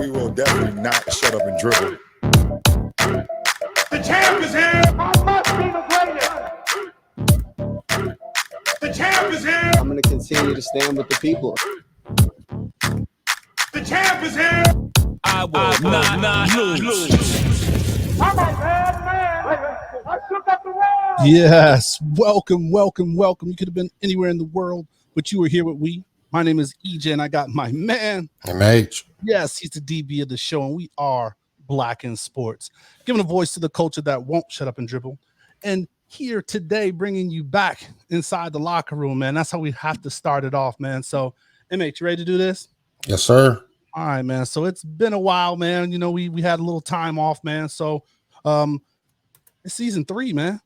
we will definitely not shut up and dribble. The champ is here. I must be the greatest. The champ is here. I'm going to continue to stand with the people. The champ is here. I will not lose. I'm a bad man. I shook up the world. Yes, welcome. You could have been anywhere in the world, but you were here with we. My name is EJ, and I got my man. MH. Yes, he's the DB of the show, and we are Black in Sports, giving a voice to the culture that won't shut up and dribble. And here today, bringing you back inside the locker room, man. That's how we have to start it off, man. So, MH, you ready to do this? Yes, sir. All right, man. So it's been a while, man. You know, we had a little time off, man. So, it's season 3, man.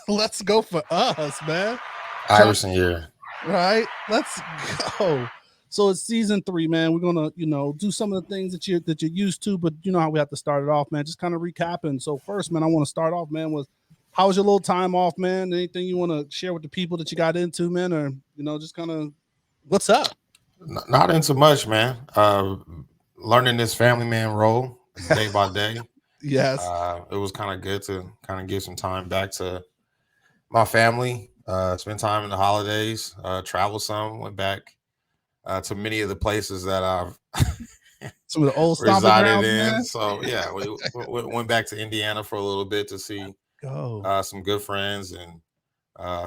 Let's go for us, man. Iverson here. Right, let's go. So it's season 3, man. We're gonna, do some of the things that you're used to, but you know how we have to start it off, man. Just kind of recapping. So first, man, I want to start off, man, with how was your little time off, man? Anything you want to share with the people that you got into, man, or just kind of what's up? Not into much, man. Learning this family man role day by day. Yes. It was kind of good to kind of give some time back to my family. Spend time in the holidays, travel some, went back to many of the places that I've some of the old resided grounds, in. man. So yeah, we went back to Indiana for a little bit to see some good friends and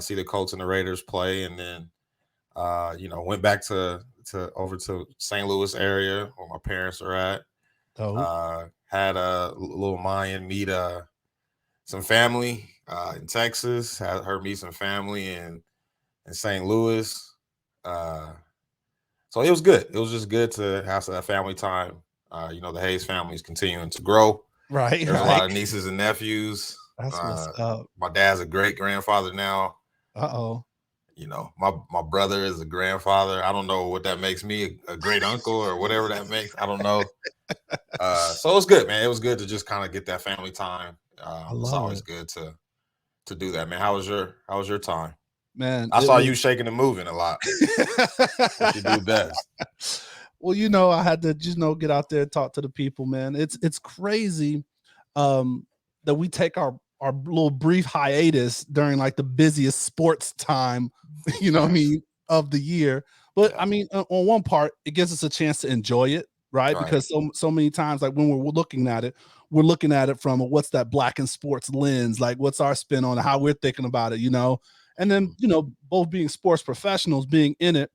see the Colts and the Raiders play, and then went back to over to St. Louis area where my parents are at. Had a little Mayan meet some family in Texas. Had her meet some family in St. Louis. So it was good. It was just good to have that family time. The Hayes family is continuing to grow. Right. There's a lot of nieces and nephews. That's what's up. My dad's a great grandfather now. My brother is a grandfather. I don't know what that makes me, a great uncle or whatever that makes. I don't know. So it was good, man. It was good to just kind of get that family time. It's always good to do that, man. How was your time? Man, I saw you shaking and moving a lot. What you do best. Well, I had to just get out there and talk to the people, man. It's crazy that we take our little brief hiatus during like the busiest sports time, of the year. But I mean, on one part, it gives us a chance to enjoy it, right? Because so many times, like when we're looking at it from what's that Black in Sports lens, like what's our spin on it, how we're thinking about it, and then both being sports professionals, being in it,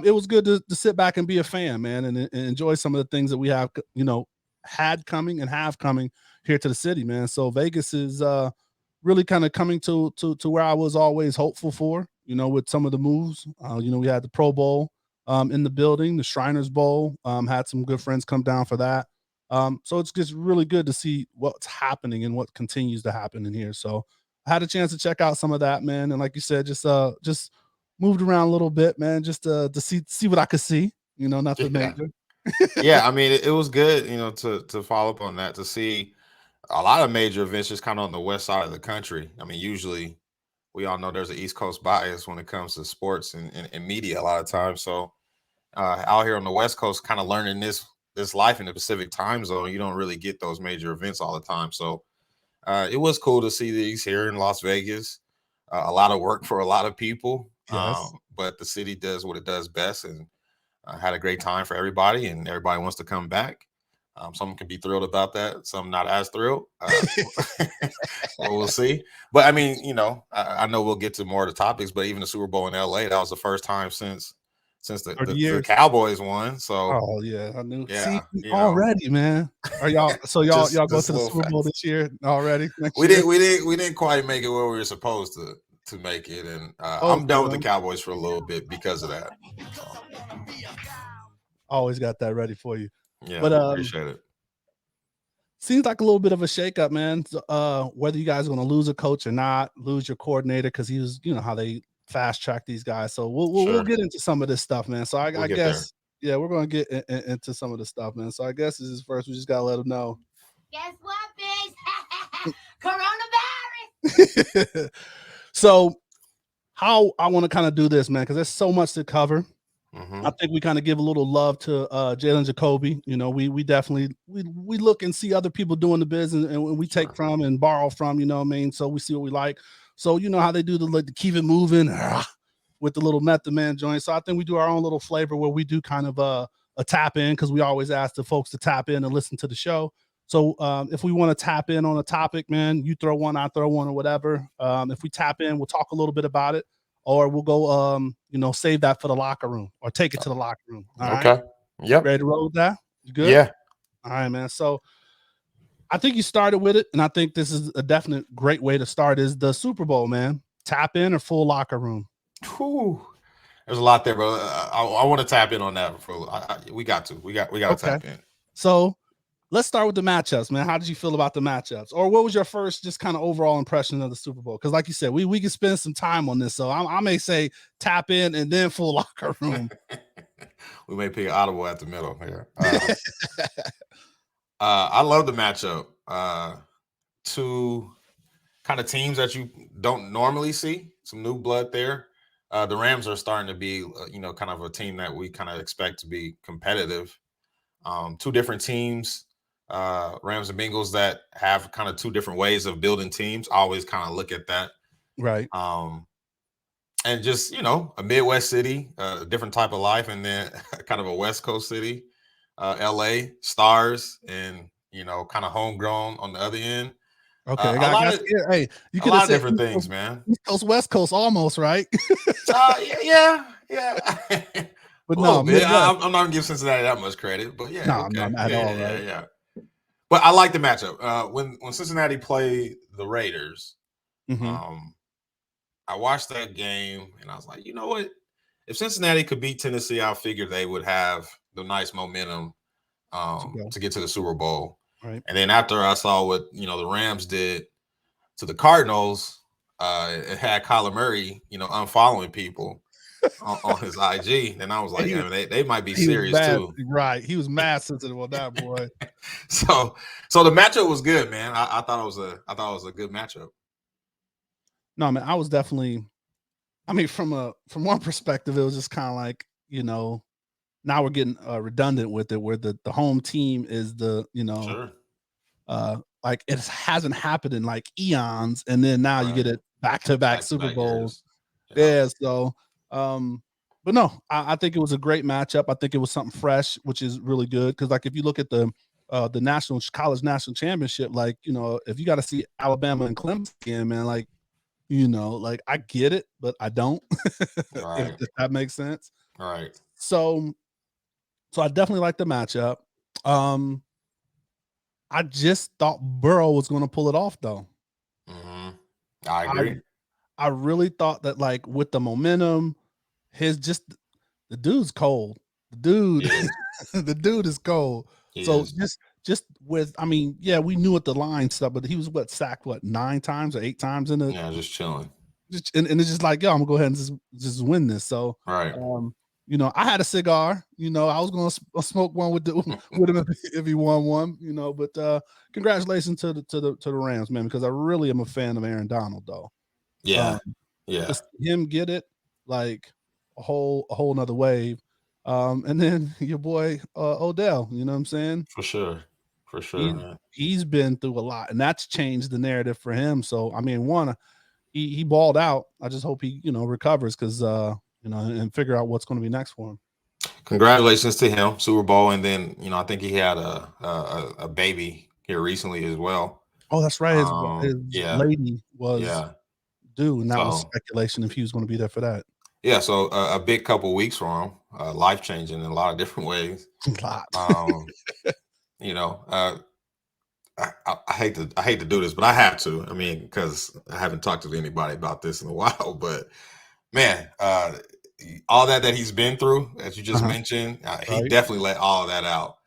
it was good to sit back and be a fan, man, and enjoy some of the things that we have, had coming and have coming here to the city, man. So Vegas is really kind of coming to where I was always hopeful for, with some of the moves. We had the Pro Bowl in the building, the Shriners Bowl, had some good friends come down for that. So it's just really good to see what's happening and what continues to happen in here. So I had a chance to check out some of that, man. And like you said, just moved around a little bit, man, just to see what I could see, nothing major. Yeah, I mean, it was good, to follow up on that, to see a lot of major events just kind of on the west side of the country. I mean, usually we all know there's an East Coast bias when it comes to sports and media a lot of times. So out here on the West Coast, kind of learning this life in the Pacific time zone, you don't really get those major events all the time. So it was cool to see these here in Las Vegas. A lot of work for a lot of people, yes. But the city does what it does best, and had a great time for everybody, and everybody wants to come back. Some can be thrilled about that, some not as thrilled. Well, we'll see. But I mean, I know we'll get to more of the topics, but even the Super Bowl in LA, that was the first time since the Cowboys won. So yeah, I knew. Yeah, see, already, man. Are y'all y'all go to the Super Bowl this year already? We didn't quite make it where we were supposed to make it, and I'm done with the Cowboys for a little bit because of that. So. Always got that ready for you. Yeah, but appreciate it. Seems like a little bit of a shakeup, man. Whether you guys are going to lose a coach or not, lose your coordinator, because he was, how they fast track these guys. So we'll get into some of this stuff, man. So I guess yeah, we're going to get into some of the stuff, man. So I guess this is first. We just got to let them know. Guess what, bitch? Coronavirus. So how I want to kind of do this, man, because there's so much to cover. I think we kind of give a little love to Jalen Jacoby. You know, we definitely we look and see other people doing the business, and we take from and borrow from. You know what I mean? So we see what we like. So you know how they do the keep it moving with the little Method Man joint. So I think we do our own little flavor where we do kind of a tap in, because we always ask the folks to tap in and listen to the show. So if we want to tap in on a topic, man, you throw one, I throw one, or whatever. If we tap in, we'll talk a little bit about it. Or we'll go, you know, save that for the locker room or take it to the locker room. All okay. Right? Yep. Ready to roll with that? You good? Yeah. All right, man. So I think you started with it, and I think this is a definite great way to start is the Super Bowl, man. Tap in or full locker room? Whew. There's a lot there, bro. I want to tap in on that. We got to tap in. So let's start with the matchups, man. How did you feel about the matchups? Or what was your first just kind of overall impression of the Super Bowl? Because like you said, we can spend some time on this. So I may say tap in and then full locker room. We may pick audible at the middle here. I love the matchup. Two kind of teams that you don't normally see. Some new blood there. The Rams are starting to be, you know, kind of a team that we kind of expect to be competitive. Two different teams. Rams and Bengals that have kind of two different ways of building teams. I always kind of look at that. Right. And just, you know, a Midwest city, a different type of life, and then kind of a West Coast city, LA, stars, and, you know, kind of homegrown on the other end. Okay. Hey, you could have said different things, man. East Coast, West Coast, almost, right? Yeah. But no, I'm not gonna give Cincinnati that much credit, but yeah, no, not at all, right? Yeah. But I like the matchup. When Cincinnati played the Raiders, I watched that game and I was like, you know what? If Cincinnati could beat Tennessee, I figured they would have the nice momentum to get to the Super Bowl. Right. And then after I saw what, you know, the Rams did to the Cardinals, it had Kyler Murray, you know, unfollowing people on his IG. And I was like, yeah, they might be serious too. Right. He was mad sensitive on that, boy. So the matchup was good, man. I thought it was a good matchup. No, man, I was definitely, I mean, from one perspective, it was just kind of like, you know, now we're getting redundant with it, where the home team is the, you know, like it hasn't happened in like eons, and then now you get it back-to-back Super Bowls. Yeah. So, but no, I think it was a great matchup. I think it was something fresh, which is really good, because like if you look at the college national championship, like, you know, if you got to see Alabama and Clemson again, man, like, you know, like I get it, but I don't. If that makes sense. All right. So I definitely like the matchup. I just thought Burrow was going to pull it off, though. I agree. I really thought that, like, with the momentum, the dude's cold. The dude is cold. Just with, I mean, yeah, we knew at the line stuff, but he was sacked 9 times or 8 times in it. Yeah, just chilling. And it's just like, yo, I'm gonna go ahead and just win this. So, right. You know, I had a cigar. You know, I was gonna smoke one with him if he won one. You know, but congratulations to the Rams, man, because I really am a fan of Aaron Donald, though. Yeah, just him get it like a whole nother wave. And then your boy Odell, you know what I'm saying? For sure, man. He's been through a lot, and that's changed the narrative for him. So I mean, he balled out. I just hope he, you know, recovers, because you know, and figure out what's going to be next for him. Congratulations to him, Super Bowl, and then, you know, I think he had a baby here recently as well. Oh, that's right. His lady was due, and that was speculation if he was going to be there for that. Yeah, so a big couple weeks for him, life changing in a lot of different ways. A lot. You know, I hate to do this, but I have to. I mean, because I haven't talked to anybody about this in a while, but man, all that he's been through, as you just mentioned, he definitely let all of that out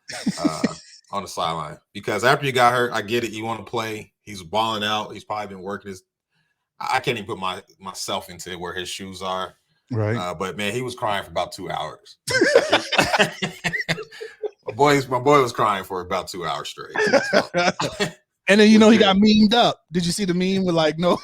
on the sideline. Because after you got hurt, I get it, you want to play. He's balling out. He's probably been working his. I can't even put myself into where his shoes are. Right. But man, he was crying for about 2 hours. my boy was crying for about 2 hours straight. And then, you know, he got memed up. Did you see the meme with like no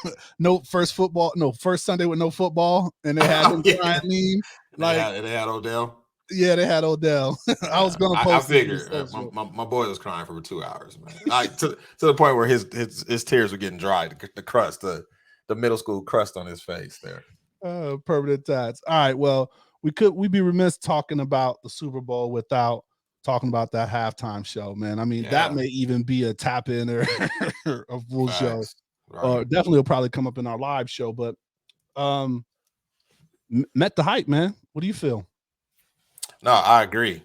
first Sunday with no football, and they had him crying meme? Like, they had Odell. yeah, they had Odell. I was gonna post. I figured my boy was crying for 2 hours, man. Like to the point where his tears were getting dry. The crust, the middle school crust on his face there. Permanent tats. All right. Well, we'd be remiss talking about the Super Bowl without talking about that halftime show, man. I mean, that may even be a tap in or a full show. Right. Or definitely will probably come up in our live show. But met the hype, man. What do you feel? No, I agree.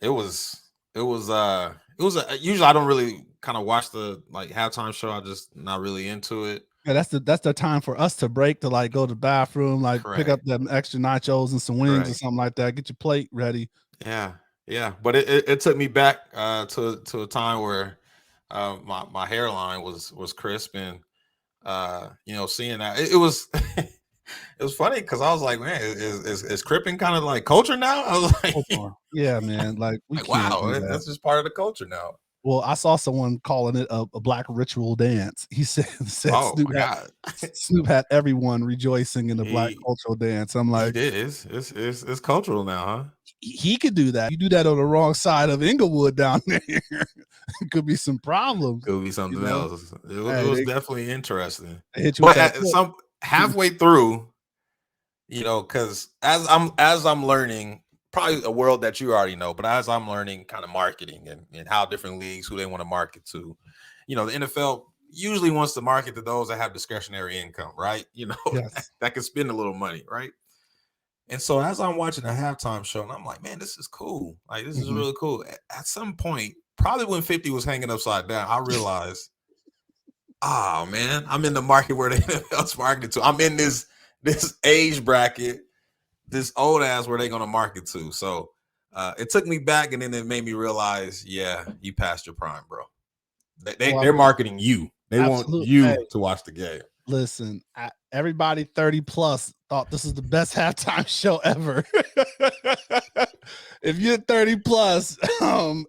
It was usually I don't really kind of watch the like halftime show. I just not really into it. Yeah, that's the time for us to break, to like go to the bathroom, like pick up them extra nachos and some wings or something like that. Get your plate ready. Yeah. But it took me back to a time where my hairline was crisp, and seeing that it was it was funny because I was like, man, is cripping kind of like culture now? I was like, yeah, man, like wow, that's just part of the culture now. Well, I saw someone calling it a black ritual dance. He said oh, Snoop had everyone rejoicing in the black cultural dance. I'm like, it is. It's cultural now, huh? He could do that. You do that on the wrong side of Inglewood down there. It could be some problems. Could be something else. It was definitely interesting. But some halfway through, because as I'm learning, probably a world that you already know, but as I'm learning kind of marketing and how different leagues, who they want to market to, the NFL usually wants to market to those that have discretionary income, right? That can spend a little money, right? And so as I'm watching the halftime show, and I'm like, man, this is cool. Like, this is really cool. At some point, probably when 50 was hanging upside down, I realized, oh man, I'm in the market where the NFL's marketed to. I'm in this age bracket, this old ass where they're going to market to. So it took me back, and then it made me realize, yeah, you passed your prime, bro. They're marketing you. They want you to watch the game. Listen, everybody 30 plus thought this is the best halftime show ever. If you're 30 plus,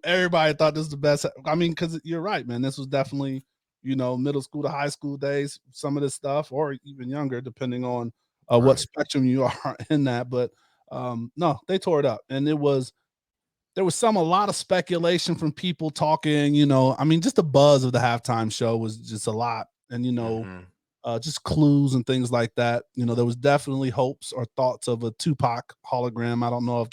everybody thought this was the best. I mean, because you're right, man. This was definitely, middle school to high school days, some of this stuff, or even younger, depending on what spectrum you are in that. But no, they tore it up. And there was a lot of speculation from people talking, I mean, just the buzz of the halftime show was just a lot. And, just clues and things like that. There was definitely hopes or thoughts of a Tupac hologram. I don't know if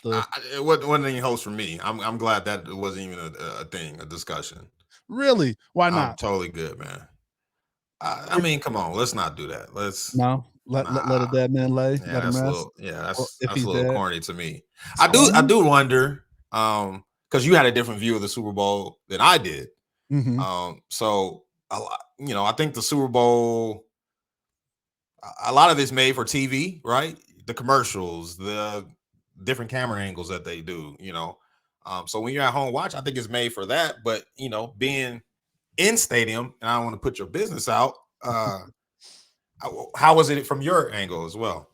it wasn't any hopes for me. I'm glad that it wasn't even a thing, a discussion. Really? Why not? I'm totally good, man. I mean, come on, let's not do that. Let's let a dead man lay. Yeah, let him rest. That's a little corny to me. I do wonder, because you had a different view of the Super Bowl than I did. So I think the Super Bowl, a lot of it's made for TV, right? The commercials, the different camera angles that they do, so when you're at home watch, I think it's made for that. But being in stadium, and I don't want to put your business out, how was it from your angle as well?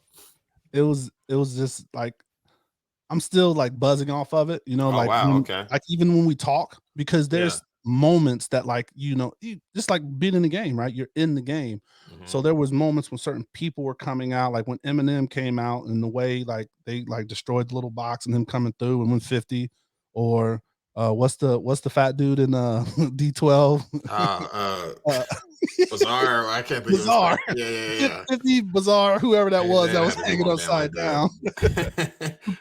It was just like, I'm still like buzzing off of it, like even when we talk, because there's moments that like, you just like being in the game, right? You're in the game. So there was moments when certain people were coming out, like when Eminem came out, and the way like they like destroyed the little box and him coming through and went 50, or what's the fat dude in D12? Bizarre. I can't think Bizarre. of it. Yeah. 50 Bizarre, whoever that was hanging upside down.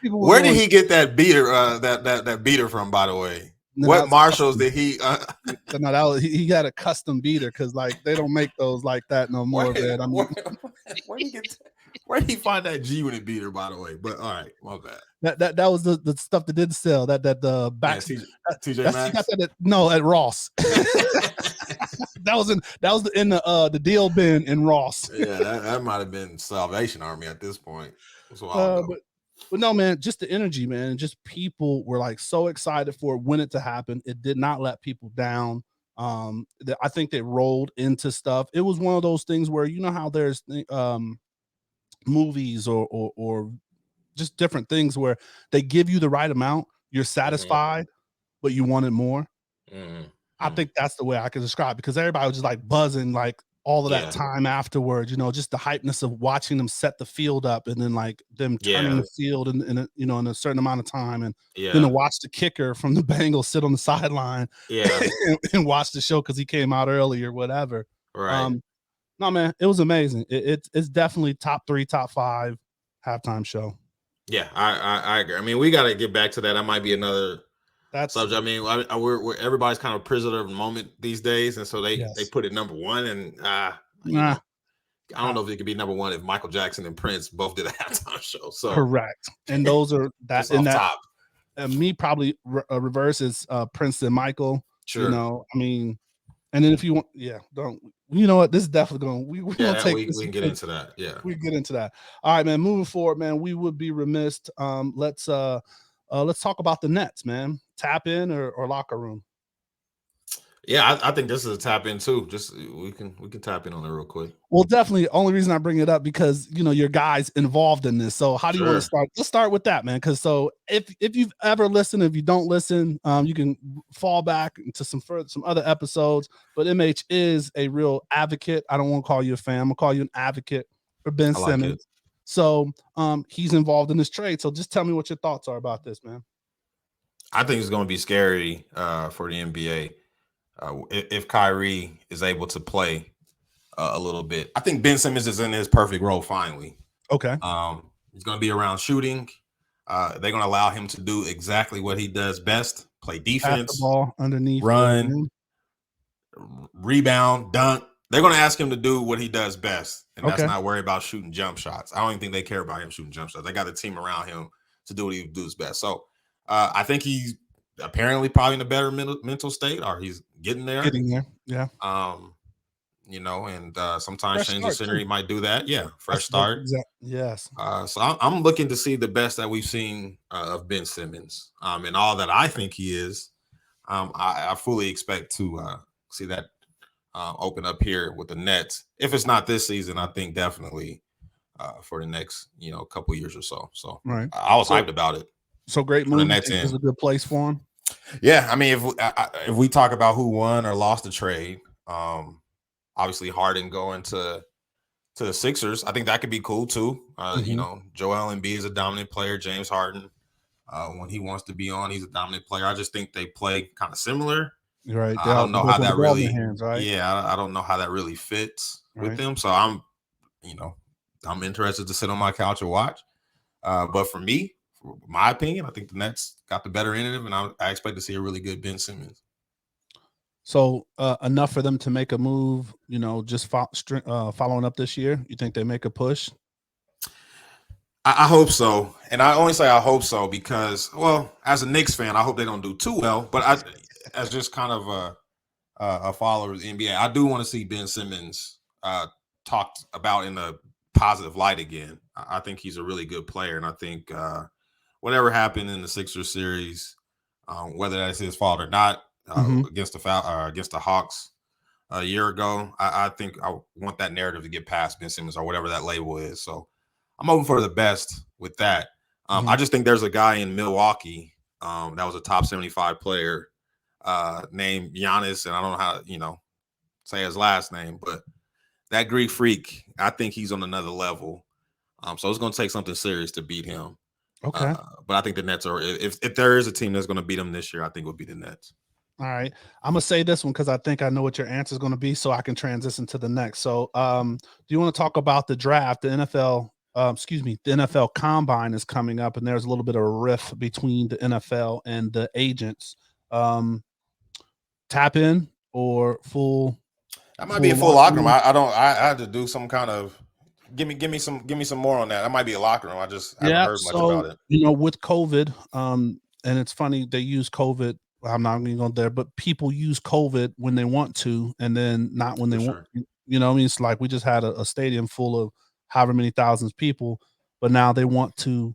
Where did he get that beater? That beater from, by the way? No, what Marshalls did he? No, he got a custom beater, because like they don't make those like that no more. Where did he find that G-Unit beater, by the way? But all right, my bad. That was the stuff that didn't sell. That back TJ Maxx. At Ross. that was in the deal bin in Ross. Yeah, that might have been Salvation Army at this point. But no, man, just the energy, man, and just people were like so excited for when it to happen. It did not let people down. I think they rolled into stuff. It was one of those things where how there's movies or just different things where they give you the right amount, you're satisfied, but you wanted more. I think that's the way I can describe it, because everybody was just like buzzing, like all of Yeah. that time afterwards, just the hypeness of watching them set the field up and then like them turning Yeah. the field in a certain amount of time, and then Yeah. to watch the kicker from the Bengals sit on the sideline Yeah. and watch the show because he came out early or whatever. Right. No, man, it was amazing. It's definitely top 3, top 5 halftime show. Yeah, I agree. I mean, we got to get back to that. That might be another That's subject. I mean, we're everybody's kind of prisoner of the moment these days, and so they yes. put it number 1. And Nah. I don't know if it could be number 1 if Michael Jackson and Prince both did a halftime show. So Correct, and those are that just in off that. top. Me probably reverse is Prince and Michael. Sure. I mean, and then if you want, don't. You know what? This is definitely going. We Yeah, gonna take we this. can get into that. Yeah, we get into that. All right, man. Moving forward, man. We would be remiss. Let's talk about the Nets, man. Tap in or locker room. Yeah, I think this is a tap in too. Just we can tap in on it real quick. Well, definitely. Only reason I bring it up because your guys involved in this. So how do you want to start? Let's start with that, man. Because if you've ever listened, if you don't listen, you can fall back into some other episodes. But MH is a real advocate. I don't want to call you a fan. I'm gonna call you an advocate for Ben Simmons. It. So he's involved in this trade. So just tell me what your thoughts are about this, man. I think it's going to be scary for the NBA. If Kyrie is able to play a little bit, I think Ben Simmons is in his perfect role finally. Okay. He's going to be around shooting. They're going to allow him to do exactly what he does best: play defense, pass the ball underneath, run, rebound, dunk. They're going to ask him to do what he does best, and that's not worry about shooting jump shots. I don't even think they care about him shooting jump shots. They got the team around him to do what he does best. So I think he's apparently probably in a better mental state, or he's getting there. Yeah. And sometimes change the scenery might do that. Yeah, fresh start. Yes. So I'm looking to see the best that we've seen of Ben Simmons, and all that I think he is. I fully expect to see that open up here with the Nets. If it's not this season, I think definitely for the next couple years or so. So right. I was hyped about it. So great move. This is a good place for him. Yeah, I mean, if we talk about who won or lost the trade, obviously Harden going to the Sixers, I think that could be cool too. Joel Embiid is a dominant player. James Harden, when he wants to be on, he's a dominant player. I just think they play kind of similar. Right. I don't know how that really. Hands, right? Yeah, I don't know how that really fits with them. So I'm interested to sit on my couch and watch. But for me, my opinion, I think the Nets got the better end of it, and I expect to see a really good Ben Simmons. So enough for them to make a move, just following up this year. You think they make a push? I hope so, and I only say I hope so because, well, as a Knicks fan, I hope they don't do too well. But as just kind of a follower of the NBA, I do want to see Ben Simmons talked about in a positive light again. I think he's a really good player, and I think whatever happened in the Sixers series, whether that's his fault or not, against the Hawks a year ago, I think I want that narrative to get past Ben Simmons or whatever that label is. So I'm hoping for the best with that. I just think there's a guy in Milwaukee that was a top 75 player named Giannis, and I don't know how say his last name, but that Greek freak, I think he's on another level. So it's going to take something serious to beat him. Okay. But I think the Nets are, if there is a team that's going to beat them this year, I think it would be the Nets. All right. I'm going to say this one because I think I know what your answer is going to be, so I can transition to the next. So do you want to talk about the draft? The NFL Combine is coming up, and there's a little bit of a rift between the NFL and the agents. Tap in or full? That might be a full locker room. I had to do some kind of give me some more on that. That might be a locker room. I just haven't heard much about it. With COVID, and it's funny they use COVID. I'm not going to go there, but people use COVID when they want to, and then not when they want. It's like we just had a stadium full of however many thousands of people, but now they want to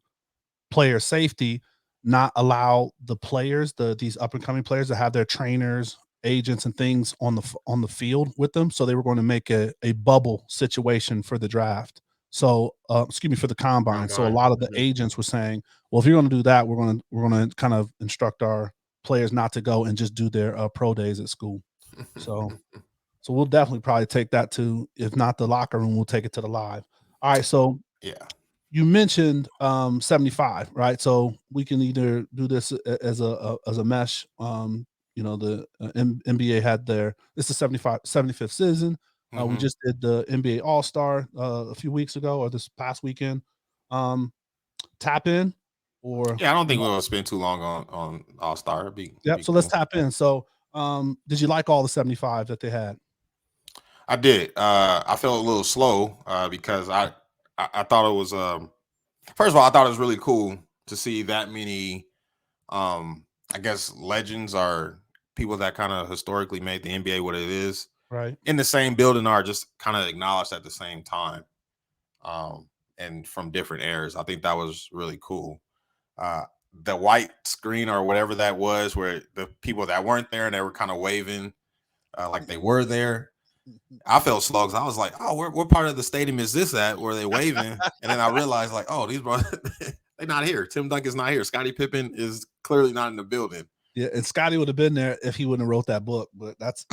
player safety, not allow the players, these up and coming players, to have their trainers, agents, and things on the field with them. So they were going to make a bubble situation for the draft. So for the combine. So a lot of the agents were saying, well, if you're going to do that, we're going to kind of instruct our players not to go and just do their pro days at school. So So we'll definitely probably take that to, if not the locker room, we'll take it to the live. All right. So Yeah. you mentioned 75, right? So we can either do this as a mesh. The NBA had it's the 75th season. We just did the NBA All-Star a few weeks ago, or this past weekend. Tap in, or Yeah, I don't think we'll spend too long on All-Star. Yep. So let's tap in. So did you like all the 75 that they had? I did. I felt a little slow because I thought it was first of all, I thought it was really cool to see that many I guess legends are people that kind of historically made the NBA what it is. Right. In the same building are just kind of acknowledged at the same time. And from different eras. I think that was really cool. The white screen or whatever that was, where the people that weren't there and they were kind of waving like they were there. I felt slow because I was like, oh, what part of the stadium is this at where they waving? And then I realized, like, oh, these brothers, they're not here. Tim Duncan's not here. Scottie Pippen is clearly not in the building. Yeah, and Scottie would have been there if he wouldn't have wrote that book, but that's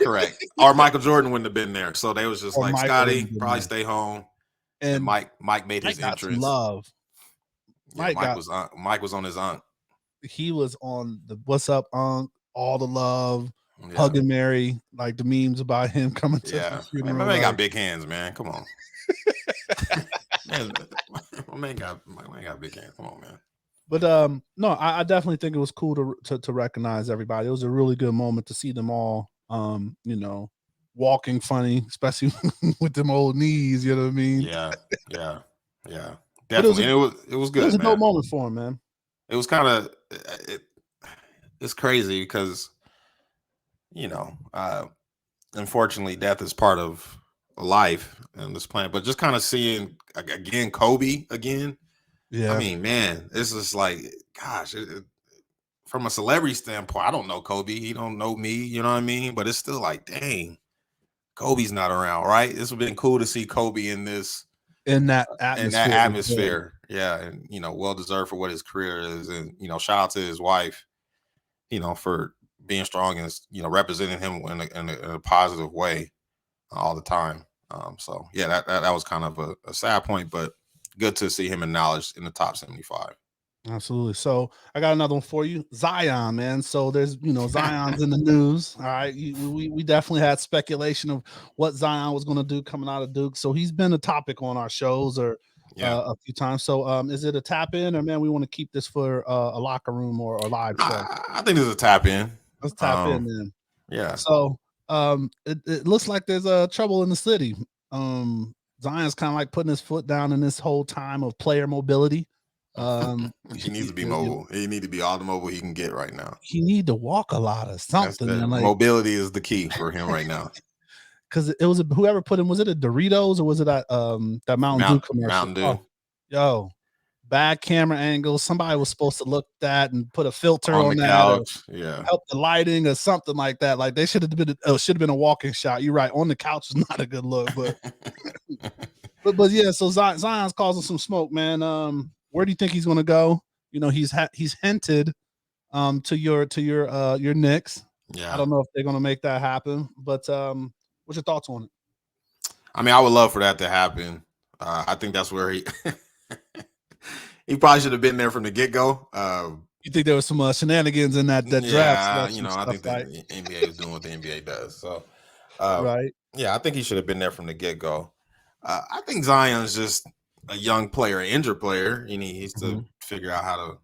correct. Or Michael Jordan wouldn't have been there. So they was just like, Michael Scottie, probably stay home. And Mike made his got entrance. Love. Yeah, Mike was on his aunt. He was on the "What's Up, Unc?" All the love, hugging Mary, like the memes about him coming to the funeral. My man got big hands, man. Come on. my man got big hands. Come on, man. But no, I definitely think it was cool to recognize everybody. It was a really good moment to see them all, walking funny, especially with them old knees. You know what I mean? Yeah. Definitely. It was good. It was a dope moment for him, man. It was kind of it's crazy because unfortunately, death is part of life in this planet. But just kind of seeing again Kobe again. Yeah. I mean, man, this is like, gosh, from a celebrity standpoint, I don't know Kobe. He don't know me. You know what I mean? But it's still like, dang, Kobe's not around, right? This would have been cool to see Kobe in that atmosphere. Yeah, and well deserved for what his career is, and shout out to his wife, for being strong and representing him in a positive way all the time. So yeah, that was kind of a sad point, but good to see him acknowledged in the top 75. Absolutely. So I got another one for you, Zion, man. So there's, Zion's in the news. All right. We definitely had speculation of what Zion was going to do coming out of Duke. So he's been a topic on our shows a few times. So is it a tap in, or man, we want to keep this for a locker room or a live show? I think there's a tap in. Let's tap in then. Yeah. So it looks like there's trouble in the city. Zion's kind of like putting his foot down in this whole time of player mobility. He needs to be mobile. He needs to be all the mobile he can get right now. He need to walk a lot of something. Like, mobility is the key for him right now. Because it was whoever put him. Was it a Doritos or was it that Mountain Dew commercial? Mountain Dew. Oh, yo, bad camera angle. Somebody was supposed to look at that and put a filter on the that. Couch. Yeah, help the lighting or something like that. Like they should have been a walking shot. You're right. On the couch is not a good look, but but yeah. So Zion's causing some smoke, man. Where do you think he's going to go? He's hinted to your Knicks. Yeah, I don't know if they're going to make that happen, but what's your thoughts on it? I mean, I would love for that to happen. I think that's where he probably should have been there from the get-go. You think there was some shenanigans in that draft? I think the NBA is doing what the NBA does. So, right. Yeah, I think he should have been there from the get-go. I think Zion's just a young player, an injured player. He needs to figure out how to,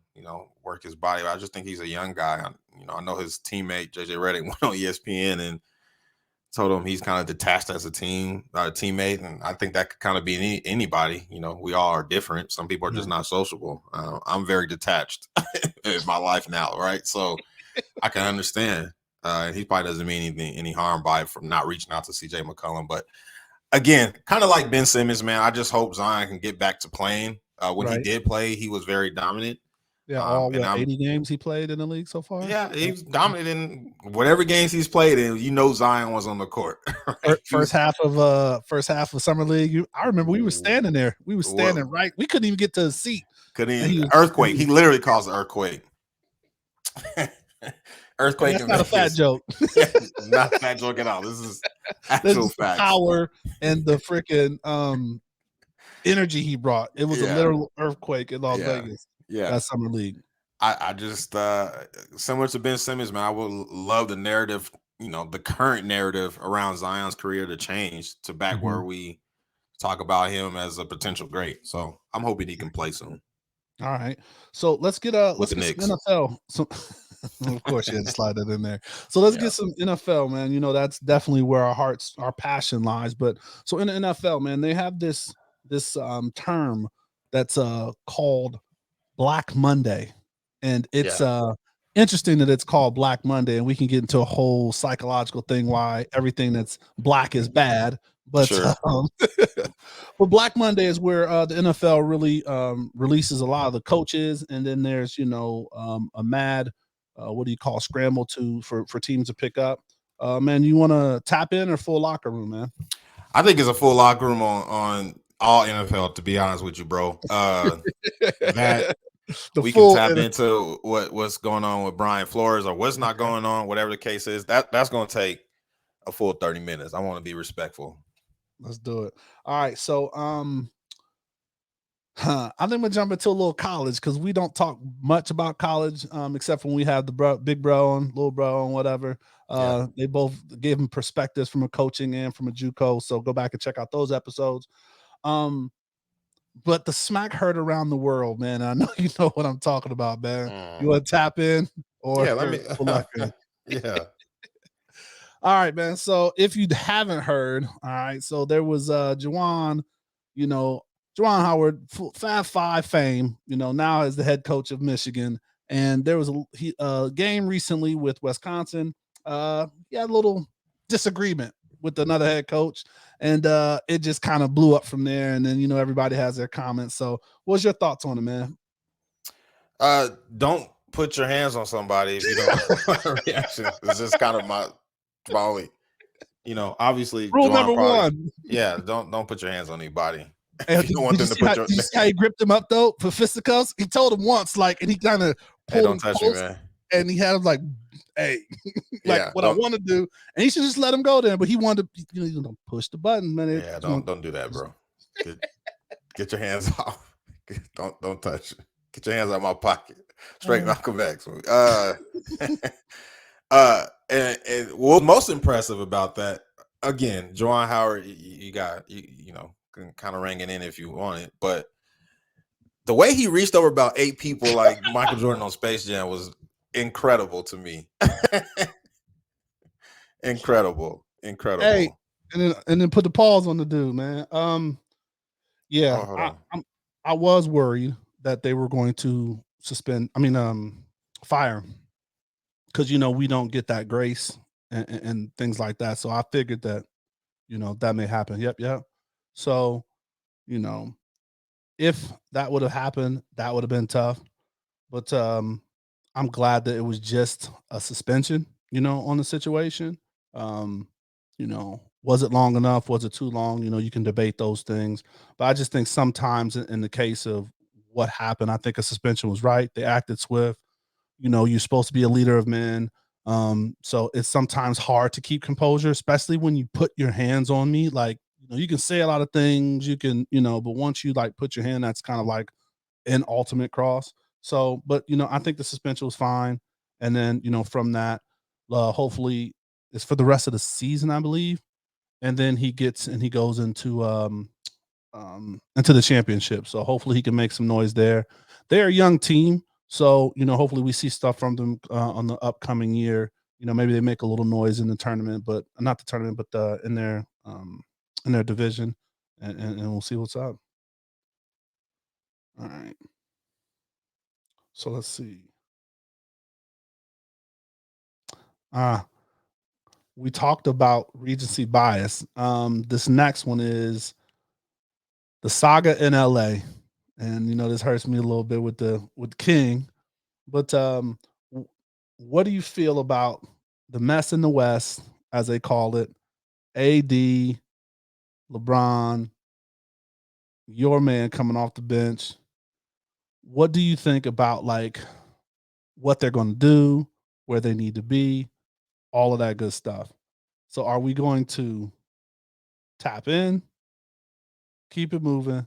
work his body. I just think he's a young guy. I know his teammate JJ Redick went on ESPN and told him he's kind of detached as a teammate, and I think that could kind of be anybody. We all are different. Some people are just not sociable. I'm very detached in my life now, right? So I can understand. He probably doesn't mean any harm by from not reaching out to CJ McCollum, but again, kind of like Ben Simmons, man. I just hope Zion can get back to playing. When he did play, he was very dominant. Yeah, all 80 games he played in the league so far. Yeah, he's dominant in whatever games he's played in. Zion was on the court. Right? First half of summer league. I remember we were standing there. We were standing right. We couldn't even get to a seat. Earthquake. He literally caused an earthquake. Earthquake That's in not a fat Vegas. joke. Not a fat joke at all. This is This actual is the facts. power and the freaking energy he brought. It was a Yeah. literal earthquake in Las Yeah. Vegas. Yeah. That summer league. I just similar to Ben Simmons, man. I would love the narrative, the current narrative around Zion's career to change to back where we talk about him as a potential great. So I'm hoping he can play soon. All right. So let's get With the some Knicks. NFL. So of course you had to slide that in there. So let's get some NFL, man. That's definitely where our passion lies. But so in the NFL, man, they have this term that's called Black Monday. And it's interesting that it's called Black Monday, and we can get into a whole psychological thing why everything that's black is bad. But Sure. but Black Monday is where the NFL really releases a lot of the coaches, and then there's a mad scramble for teams to pick up. Man, you want to tap in or full locker room, man? I think it's a full locker room on all NFL. To be honest with you, bro, that. We can tap into what's going on with Brian Flores or what's not going on, whatever the case is. That's going to take a full 30 minutes. I want to be respectful. Let's do it. All right. So, I think we'll jump into a little college because we don't talk much about college, except when we have the big bro and little bro and whatever. They both gave him perspectives from a coaching and from a JUCO. So go back and check out those episodes. But the smack heard around the world, man. I know you know what I'm talking about, man. You want to tap in or let me. Yeah. All right, man. So if you haven't heard, all right. So there was Juwan Howard, Fab Five fame. Now is the head coach of Michigan, and there was a game recently with Wisconsin. He had a little disagreement with another head coach, and it just kind of blew up from there. And then everybody has their comments. So what's your thoughts on it, man? Don't put your hands on somebody if you don't want a reaction. It's just kind of my only, obviously rule number one. Yeah, don't put your hands on anybody. Hey, did you see how he gripped him up though for fisticuffs? He told him once, and he kind of pulled him touch close, me, man. And he had him hey, what I want to do, and he should just let him go then. But he wanted to, don't push the button, man. Yeah, don't do that, bro. Get your hands off. Don't touch it. Get your hands out of my pocket. Straight Malcolm X. And what was most impressive about that, again, Juwan Howard, you got kind of ringing in if you want it, but the way he reached over about 8 people like Michael Jordan on Space Jam was incredible to me. Incredible. Hey, and then put the pause on the dude, man. I was worried that they were going to fire him because we don't get that grace and things like that. So I figured that that may happen. Yep. So if that would have happened, that would have been tough. But I'm glad that it was just a suspension, on the situation. Was it long enough? Was it too long? You can debate those things. But I just think sometimes in the case of what happened, I think a suspension was right. They acted swift. You're supposed to be a leader of men. So it's sometimes hard to keep composure, especially when you put your hands on me. You can say a lot of things, you can, but once you put your hand, that's kind of like an ultimate cross. So, but I think the suspension was fine. And then, from that, hopefully it's for the rest of the season, I believe. And then he goes into the championship. So hopefully he can make some noise there. They're a young team. So, hopefully we see stuff from them on the upcoming year. Maybe they make a little noise in the tournament, but not the tournament, but in their division, and we'll see what's up. All right. So let's see. We talked about recency bias. This next one is the Saga in LA. And this hurts me a little bit with King. But what do you feel about the mess in the West, as they call it? AD, LeBron, your man coming off the bench. What do you think about what they're going to do? where they need to be, all of that good stuff. So are we going to tap in, keep it moving,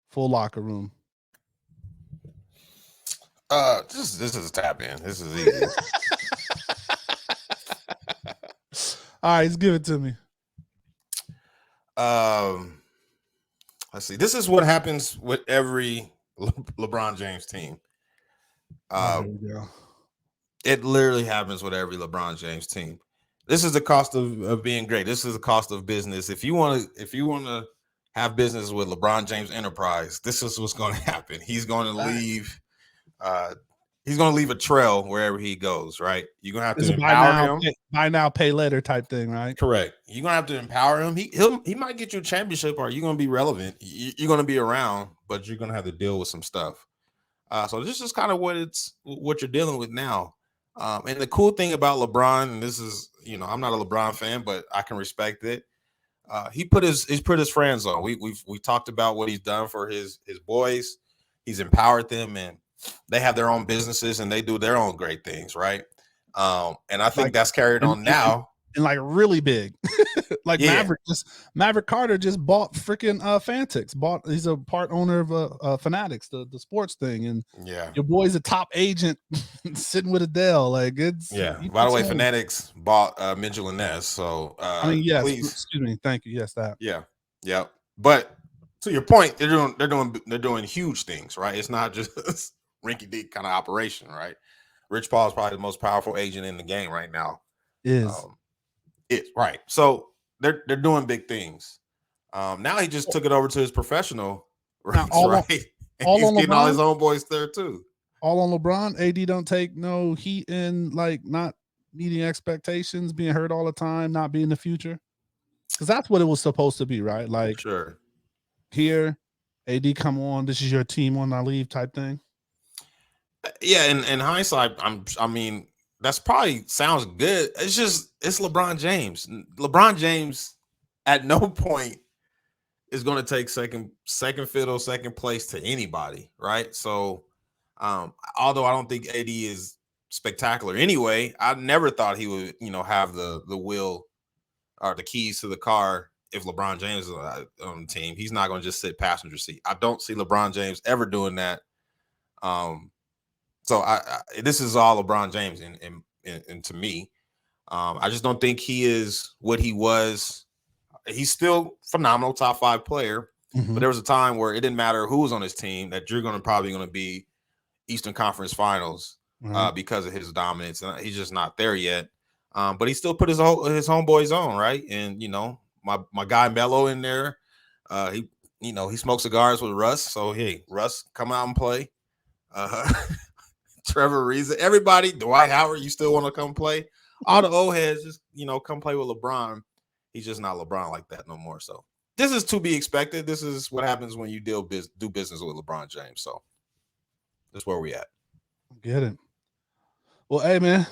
full locker room? This is a tap in. This is easy. All right, just give it to me. Let's see. This is what happens with every LeBron James team. There we go. It literally happens with every LeBron James team. This is the cost of being great. This is the cost of business. If you want to have business with LeBron James Enterprise, this is what's going to happen. He's going to leave. He's going to leave a trail wherever he goes. Right? You're going to have to empower him. Buy now, pay later type thing, right? Correct. You're going to have to empower him. He might get you a championship, or you're going to be relevant. You're going to be around, but you're going to have to deal with some stuff. So this is kind of what you're dealing with now. And the cool thing about LeBron, and this is, I'm not a LeBron fan, but I can respect it. He put his friends on. We talked about what he's done for his boys. He's empowered them, and they have their own businesses and they do their own great things, right? And I think that's carried on now. And like really big. Like Yeah. Maverick Carter just bought freaking Fanatics. He's a part owner of Fanatics, the sports thing. And Yeah. your boy's a top agent sitting with Adele. Like it's By the way, Fanatics bought Mitchell and Ness. So yes, please. excuse me. Thank you. Yes, that. Yeah. But to your point, they're doing huge things, right? It's not just rinky dink kind of operation, right? Rich Paul is probably the most powerful agent in the game right now. It's right. So they're doing big things. Now he just took it over to his professional ranks, right? And he's getting all his own boys there too. All on LeBron. AD don't take no heat in like not meeting expectations, being hurt all the time, not being the future. Because that's what it was supposed to be, right? Like Sure. Here, AD, come on, this is your team when I leave type thing. Yeah, in hindsight, I mean, that's probably sounds good. It's LeBron James. LeBron James at no point is going to take second fiddle, second place to anybody, right? So, although I don't think AD is spectacular anyway, I never thought he would, have the wheel or the keys to the car if LeBron James is on the team. He's not going to just sit passenger seat. I don't see LeBron James ever doing that. So this is all LeBron James, and to me, I just don't think he is what he was. He's still phenomenal, top 5 player, but there was a time where it didn't matter who was on his team that you're probably going to be Eastern Conference Finals because of his dominance, and he's just not there yet. But he still put his homeboys on, right? And my guy Melo in there, he smokes cigars with Russ. So hey, Russ, come out and play. Trevor Ariza, everybody, Dwight Howard, you still want to come play? All the old heads just, come play with LeBron. He's just not LeBron like that no more. So this is to be expected. This is what happens when you do business with LeBron James. So that's where we at. Get it. Well, hey man,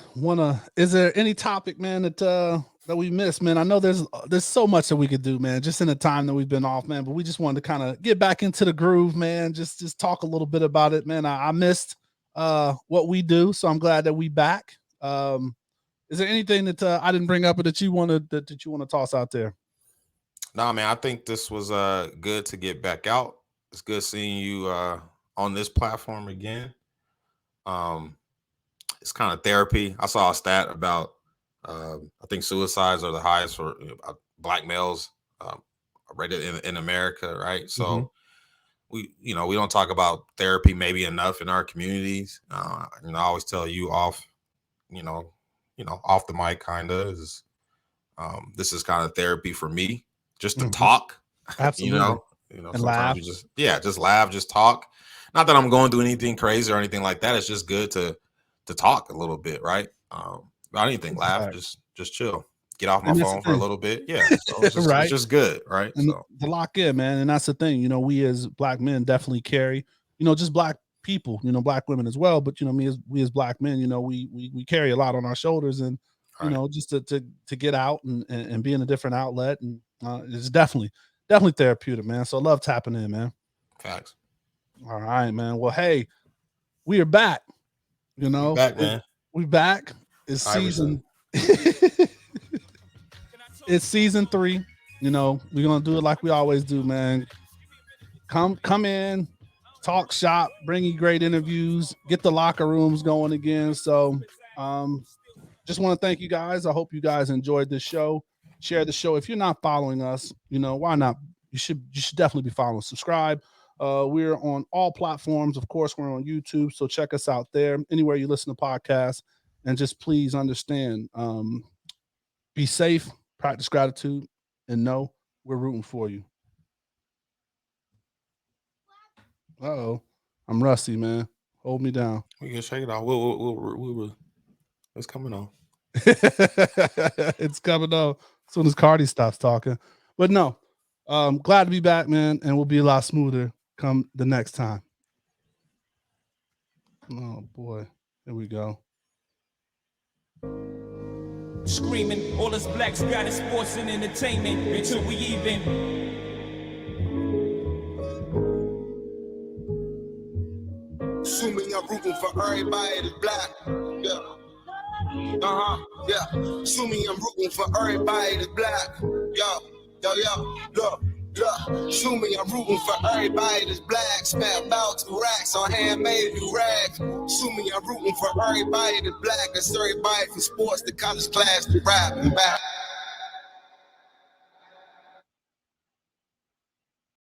is there any topic, man, that we missed, man? I know there's so much that we could do, man, just in the time that we've been off, man. But we just wanted to kind of get back into the groove, man. Just talk a little bit about it, man. I missed what we do, so I'm glad that we back. Is there anything that I didn't bring up or that you want to toss out there? No, man, I think this was good to get back out. It's good seeing you on this platform again. It's kind of therapy. I saw a stat about I think suicides are the highest for Black males rated in America, right? So we don't talk about therapy maybe enough in our communities. I always tell you off the mic kind of is this is kind of therapy for me, just to talk. Absolutely. And sometimes laugh. Just laugh, just talk. Not that I'm going through anything crazy or anything like that. It's just good to talk a little bit, right? About anything, laugh, just chill, get off my phone for a little bit. Yeah, so it's just, it's just good, right? And to lock in, man, and that's the thing. We as Black men definitely carry, just Black people, Black women as well. But we as Black men, we carry a lot on our shoulders, and just to get out and be in a different outlet, and it's definitely therapeutic, man. So I love tapping in, man. Facts. All right, man. Well, hey, we are back. Back, man. We back. It's Iverson. season. It's season 3. You know, we're gonna do it like we always do, man. Come in, talk shop, bring you great interviews, get the locker rooms going again. So just want to thank you guys. I hope you guys enjoyed this show. Share the show. If you're not following us, you know, why not? You should definitely be following. Subscribe. We're on all platforms. Of course, we're on YouTube, so check us out there. Anywhere you listen to podcasts, and just please understand, be safe, practice gratitude, and know we're rooting for you. Uh-oh. I'm rusty, man. Hold me down. We can shake it off. It's coming on. It's coming on as soon as Cardi stops talking. But no, glad to be back, man, and we'll be a lot smoother come the next time. Oh boy, here we go. Screaming, all us blacks got is sports and entertainment until we even. Assuming I'm rooting for everybody that's black. Yeah. Yeah. Assuming I'm rooting for everybody that's black. Yo. Look. Assuming I'm rooting for everybody that's black. Spent about 2 racks on handmade new rags. Assuming I'm rooting for everybody that's black. That's everybody from sports to college class to rap and back.